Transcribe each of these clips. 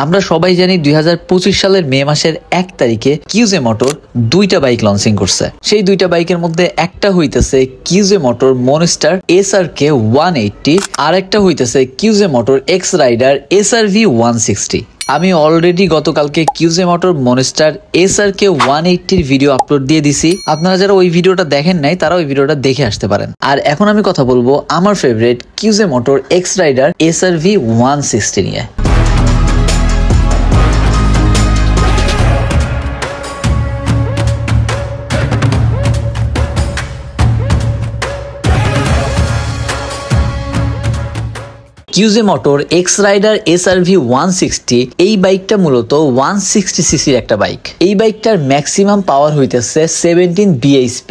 আমরা সবাই জানি 2025 সালের মে মাসের 1 তারিখে কিউজে মোটর দুইটা বাইক লঞ্চিং করছে। সেই দুইটা বাইকের মধ্যে একটা হইতেছে কিউজে মোটর মনস্টার SRK 180, আর একটা হইতেছে QJ motor X rider SRV 160। আমি অলরেডি গতকালকে QJ motor monster SRK 180 video upload দিয়ে দিছি। আপনারা যারা ওই ভিডিওটা দেখেন নাই তারা ওই ভিডিওটা দেখে আসতে পারেন। আর এখন আমি কথা বলবো আমার favourite QJ motor X rider SRV 160 নিয়ে। QJ motor X rider SRV 160 এই বাইকটা মূলত 160 সিসির একটা বাইক। এই বাইকটার ম্যাক্সিমাম পাওয়ার হইতেছে 17 bhp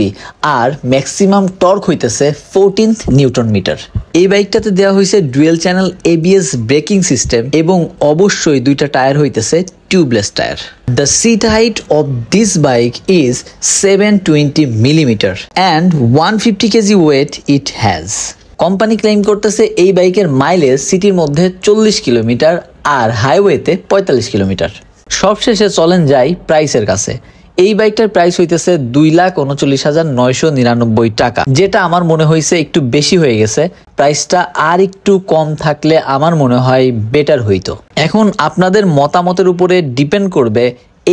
আর ম্যাক্সিমাম টর্ক হইতেছে 14 নিউটন মিটার। এই বাইকটাতে দেওয়া হয়েছে dual channel ABS braking system এবং অবশ্যই দুইটা টায়ার হইতেছে tubeless tyre. The seat height of this bike is 720 mm and 150 kg weight it has. Company claim করতেছে এই বাইকের মাইলেজ সিটির মধ্যে 40 কিলোমিটার আর হাইওয়েতে 45 কিলোমিটার। সবশেষে চলেন যাই প্রাইসের কাছে। এই বাইকটার প্রাইস হইতেছে 2,39,999 টাকা, যেটা আমার মনে হয়েছে একটু বেশি হয়ে গেছে। প্রাইসটা আর একটু কম থাকলে আমার মনে হয় বেটার হইতো। এখন আপনাদের মতামতের উপরে ডিপেন্ড করবে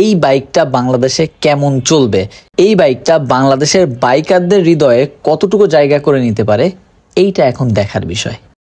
এই বাইকটা বাংলাদেশে কেমন চলবে, এই বাইকটা বাংলাদেশের বাইকারদের হৃদয়ে কতটুকু জায়গা করে নিতে পারে, এইটা এখন দেখার বিষয়।